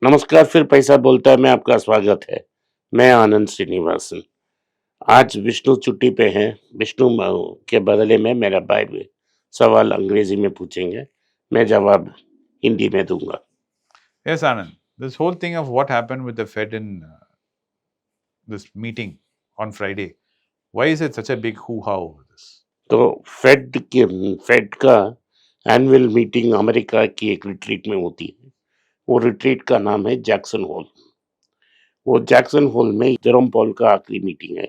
नमस्कार, फिर पैसा बोलता है में आपका स्वागत है। मैं आनंद श्रीनिवासन। आज विष्णु छुट्टी पे हैं। विष्णु के बदले में मेरा भाई भी सवाल अंग्रेजी में पूछेंगे। मैं जवाब हिंदी में दूंगा। Yes, Anand. This whole thing of what happened with the Fed in this meeting on Friday, why is it such a big hoo-ha over this? तो फेड का एनुअल मीटिंग अमेरिका की एक रिट्रीट में होती है। वो रिट्रीट का नाम है जैक्सन होल। वो जैक्सन होल में जेरोम पॉल का आखिरी मीटिंग है,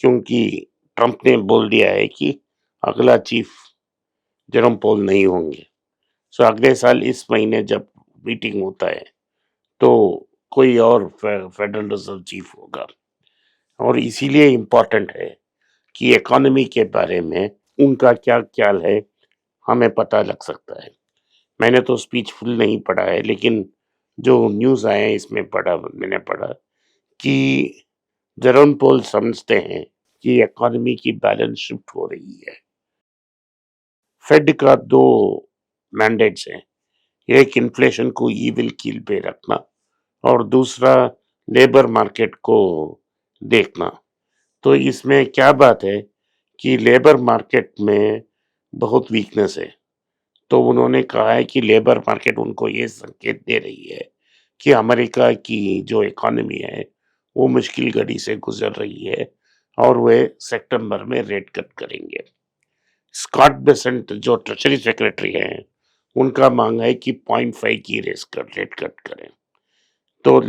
क्योंकि ट्रंप ने बोल दिया है कि अगला चीफ जेरोम पॉल नहीं होंगे। सो अगले साल इस महीने जब मीटिंग होता है तो कोई और फेडरल रिजर्व चीफ होगा, और इसीलिए इम्पोर्टेंट है कि इकोनॉमी के बारे में उनका क्या ख्याल है, हमें पता लग सकता है। मैंने तो स्पीच फुल नहीं पढ़ा है, लेकिन जो न्यूज़ आए हैं इसमें मैंने पढ़ा कि जेरोम पोल समझते हैं कि इकोनॉमी की बैलेंस शिफ्ट हो रही है। फेड का दो मैंडेट्स हैं, एक इन्फ्लेशन को इविल कील पे रखना और दूसरा लेबर मार्केट को देखना। तो इसमें क्या बात है कि लेबर मार्केट में बहुत वीकनेस है। तो उन्होंने कहा है कि लेबर मार्केट उनको ये संकेत दे रही है कि अमेरिका की जो इकोनॉमी है वो मुश्किल घड़ी से गुजर रही है और वे सितंबर में रेट कट करेंगे। स्कॉट बेसेंट जो ट्रेजरी सेक्रेटरी हैं, उनका मांग है कि 0.5 की रेट कट करें। तो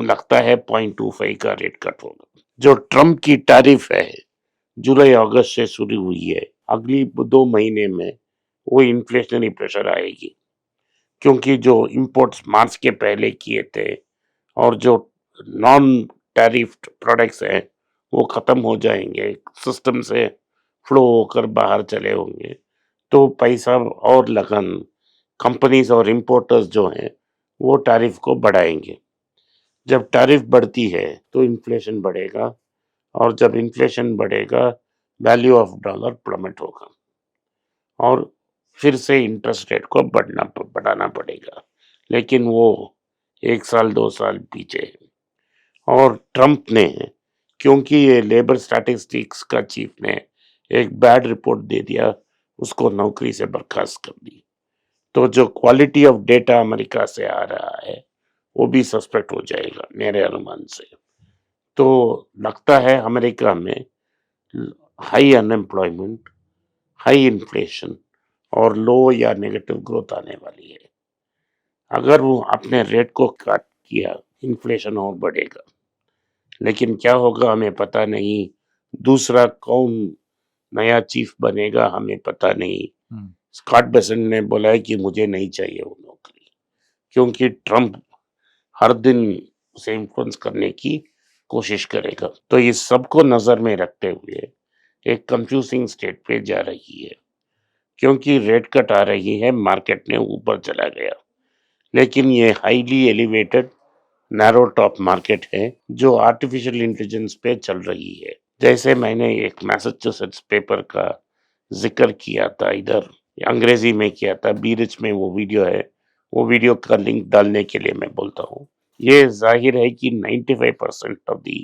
लगता है 0.25 का रेट कट होगा। जो ट्रम्प की टैरिफ है जुलाई अगस्त से शुरू हुई है, अगली 2 महीने में वो इन्फ्लेशनरी प्रेशर आएगी, क्योंकि जो इंपोर्ट्स मार्च के पहले किए थे और जो नॉन टैरिफ प्रोडक्ट्स हैं वो खत्म हो जाएंगे, सिस्टम से फ्लो होकर बाहर चले होंगे। तो पैसा और लगन कंपनीज और इंपोर्टर्स जो हैं वो टैरिफ को बढ़ाएंगे। जब टैरिफ बढ़ती है तो इन्फ्लेशन बढ़ेगा, और जब इन्फ्लेशन बढ़ेगा वैल्यू ऑफ डॉलर प्लमेट होगा और फिर से इंटरेस्ट रेट को बढ़ाना पड़ेगा। लेकिन वो 1 साल 2 साल पीछे है। और ट्रंप ने, क्योंकि ये लेबर स्टैटिस्टिक्स का चीफ ने एक बैड रिपोर्ट दे दिया, उसको नौकरी से बर्खास्त कर दी। तो जो क्वालिटी ऑफ डेटा अमेरिका से आ रहा है वो भी सस्पेक्ट हो जाएगा मेरे अनुमान से। तो लगता है अमेरिका में हाई अनएम्प्लॉयमेंट, हाई इन्फ्लेशन और लो या नेगेटिव ग्रोथ आने वाली है। अगर वो अपने रेट को कट किया, इन्फ्लेशन और बढ़ेगा, लेकिन क्या होगा हमें पता नहीं। दूसरा कौन नया चीफ बनेगा हमें पता नहीं। स्कॉट बेसेंट ने बोला है कि मुझे नहीं चाहिए वो नौकरी, क्योंकि ट्रंप हर दिन उसे इन्फ्लुएंस करने की कोशिश करेगा। तो इस सबको नजर में रखते हुए एक कंफ्यूजिंग स्टेट पे जा रही है, क्योंकि रेट कट आ रही है, मार्केट ने ऊपर चला गया, लेकिन ये highly elevated narrow top market है जो आर्टिफिशियल इंटेलिजेंस पे चल रही है। जैसे मैंने एक मैसाचुसेट्स पेपर का जिक्र किया था, इधर अंग्रेजी में किया था, बी रिच में वो वीडियो है। वो वीडियो का लिंक डालने के लिए मैं बोलता हूँ। ये जाहिर है कि 95% ऑफ दी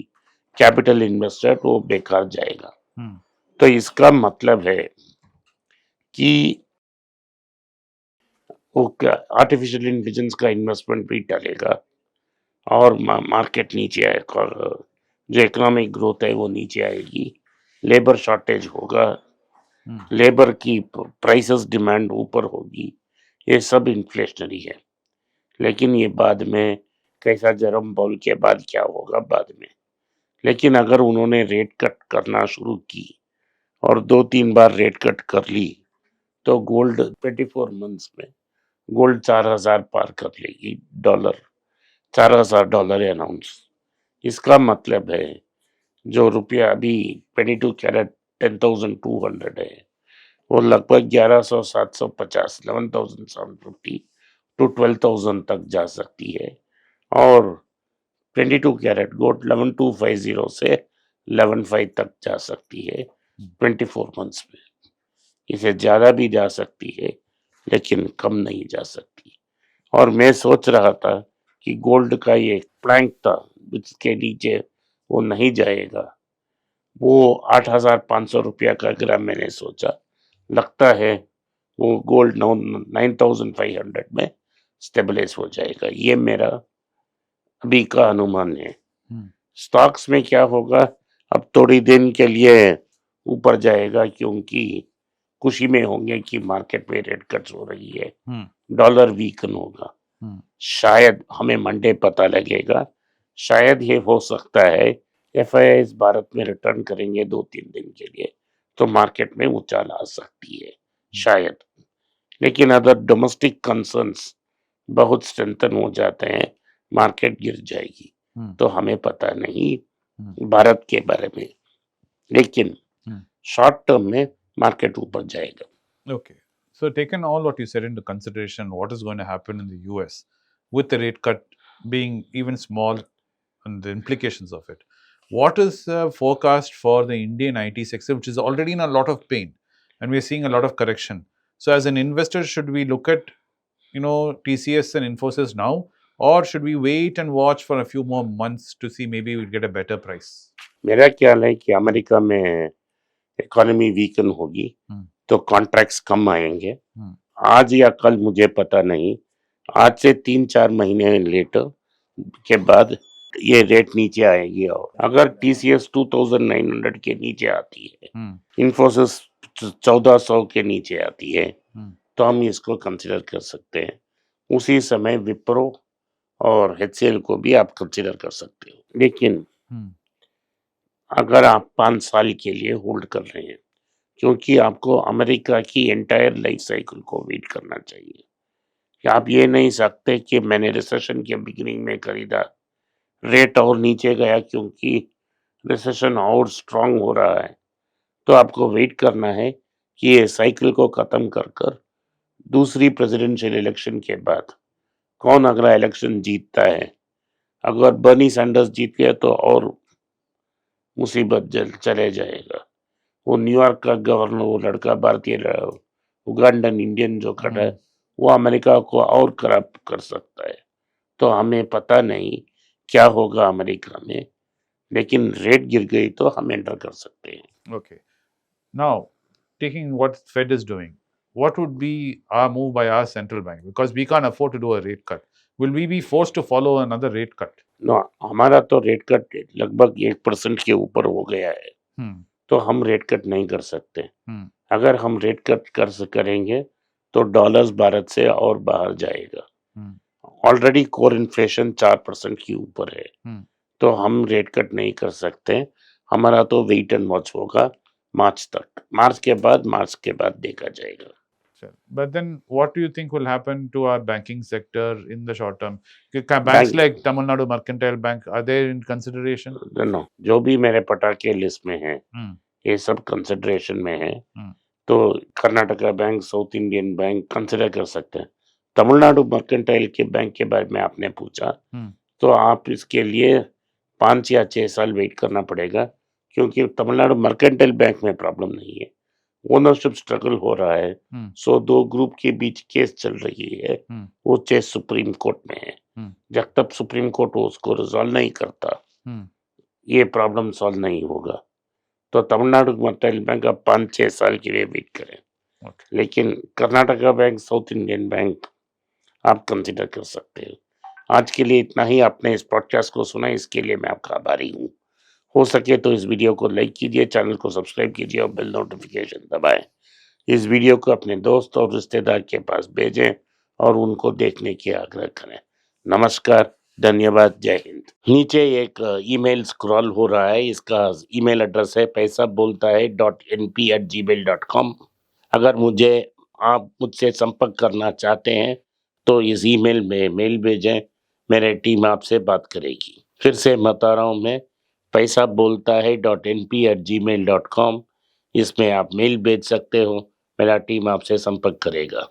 कैपिटल इन्वेस्टर वो बेकार जाएगा। तो इसका मतलब है कि वो आर्टिफिशियल इंटेलिजेंस का इन्वेस्टमेंट भी टलेगा और मार्केट नीचे आएगा, और जो इकोनॉमिक ग्रोथ है वो नीचे आएगी। लेबर शॉर्टेज होगा, लेबर की प्राइसेस डिमांड ऊपर होगी। ये सब इन्फ्लेशनरी है, लेकिन ये बाद में कैसा जेरोम पॉल के बाद क्या होगा बाद में। लेकिन अगर उन्होंने रेट कट करना शुरू की और 2-3 बार रेट कट कर ली तो गोल्ड 24 मंथ्स में गोल्ड 4,000 पार कर लेगी। Dollar $4,000 announce. इसका मतलब है जो रुपया अभी 22 कैरेट 10,200 है, वो लगभग 1100-750 11,750 टू 12,000 तक जा सकती है। और 22 कैरेट गोल्ड 11,250 से 11,500 तक जा सकती है 24 मंथ्स में। इसे ज़्यादा भी जा सकती है, लेकिन कम नहीं जा सकती। और मैं सोच रहा था कि गोल्ड का ये प्लैंक था जिसके नीचे वो नहीं जाएगा, वो 8,500 रुपया का ग्राम मैंने सोचा, लगता है वो गोल्ड 9,500 में स्टेबलाइज हो जाएगा। ये मेरा अभी का अनुमान है। स्टॉक्स में क्या होगा, अब थोड़ी दिन के लिए ऊपर जाएगा क्योंकि खुशी में होंगे कि मार्केट में रेट कट्स हो रही है, डॉलर वीकन होगा, शायद हमें मंडे पता लगेगा। शायद ये हो सकता है एफआईआईज भारत में रिटर्न करेंगे 2-3 दिन के लिए, तो मार्केट में उछाल आ सकती है शायद। लेकिन अगर डोमेस्टिक कंसर्न्स बहुत स्ट्रेंथन हो जाते हैं, मार्केट गिर जाएगी। तो हमें पता नहीं भारत के बारे में, लेकिन शॉर्ट टर्म में मार्केट ऊपर जाएगा। Okay. So, taken all what you said into consideration, what is going to happen in the US with the rate cut being even small and the implications of it, what is the forecast for the Indian IT sector, which is already in a lot of pain and we're seeing a lot of correction? So, as an investor, should we look at TCS and Infosys now, or should we wait and watch for a few more months to see maybe we'll get a better price? मेरा ख्याल है कि America में economy weaken होगी तो contracts कम आएंगे। आज या कल मुझे पता नहीं, आज से 3-4 महीने लेटर के बाद ये रेट नीचे आएगी। और अगर टीसीएस 2,900 के नीचे आती है, इन्फोसिस 1,400 के नीचे आती है, तो हम इसको कंसिडर कर सकते हैं। उसी समय विप्रो और एचसीएल को भी आप कंसिडर कर सकते हो। लेकिन अगर आप 5 साल के लिए होल्ड कर रहे हैं, क्योंकि आपको अमेरिका की एंटायर लाइफ साइकिल को वेट करना चाहिए। कि आप ये नहीं सकते कि मैंने रिसेशन के बिगिनिंग में खरीदा, रेट और नीचे गया क्योंकि रिसेशन और स्ट्रांग हो रहा है, तो आपको वेट करना है कि ये साइकिल को खत्म कर दूसरी प्रेसिडेंशियल इलेक्शन के बाद कौन अगला इलेक्शन जीतता है। अगर बर्नी सैंडर्स जीत गया तो और मुसीबत चले जाएगा। वो न्यूयॉर्क का गवर्नर, वो लड़का भारतीय उगांडन इंडियन जो खड़ा है, वो अमेरिका को और खराब कर सकता है। तो हमें पता नहीं क्या होगा अमेरिका में, लेकिन रेट गिर गई तो हम एंटर कर सकते हैं। Okay. Now, taking what Fed is doing, what would be our move by our central bank? Because we can't afford to do a rate cut. Will we be forced to follow another rate cut? No, हमारा तो rate cut लगभग 1% के ऊपर हो गया है, तो हम रेट कट नहीं कर सकते। अगर हम रेट कट करेंगे तो डॉलर्स भारत से और बाहर जाएगा। ऑलरेडी कोर इन्फ्लेशन 4% के ऊपर है, तो हम रेट कट नहीं कर सकते। हमारा तो वेट एंड वॉच होगा मार्च तक। मार्च के बाद देखा जाएगा। Sure. But then, what do you think will happen to our banking sector in the short term? Banks like Tamil Nadu Mercantile Bank, are they in consideration? No, जो भी मेरे पटाखे लिस्ट में है, ये सब कंसिडरेशन में है। तो Karnataka bank, south Indian bank consider कर सकते हैं। तमिलनाडु मर्केंटाइल के बैंक के बारे में आपने पूछा, तो आप इसके लिए 5 या 6 साल वेट करना पड़ेगा, क्योंकि तमिलनाडु मर्केंटाइल बैंक में प्रॉब्लम नहीं है, ओनरशिप स्ट्रगल हो रहा है। सो 2 ग्रुप के बीच केस चल रही है, वो केस सुप्रीम कोर्ट में है। जब तक सुप्रीम कोर्ट उसको रिजॉल्व नहीं करता, ये प्रॉब्लम सॉल्व नहीं होगा। तो तमिलनाडु मर्केंटाइल बैंक अब 5-6 साल के लिए वेट करें। लेकिन Karnataka bank, south Indian bank आप कंसिडर कर सकते हो। आज के लिए इतना ही। आपने इस पॉडकास्ट को सुना, इसके लिए मैं आपका आभारी हूँ। हो सके तो इस वीडियो को लाइक कीजिए, चैनल को सब्सक्राइब कीजिए और बेल नोटिफिकेशन दबाएं। इस वीडियो को अपने दोस्त और रिश्तेदार के पास भेजें और उनको देखने की आग्रह करें। नमस्कार, धन्यवाद, जय हिंद। नीचे एक ईमेल स्क्रॉल हो रहा है, इसका ईमेल एड्रेस है paisa.bolta hai.np@gmail.com। अगर आप मुझसे संपर्क करना चाहते हैं तो इस ईमेल में मेल भेजें, मेरी टीम आपसे बात करेगी। फिर से बता रहा हूँ मैं, paisa.bolta hai.np@gmail.com। इसमें आप मेल भेज सकते हो, मेरा टीम आपसे संपर्क करेगा।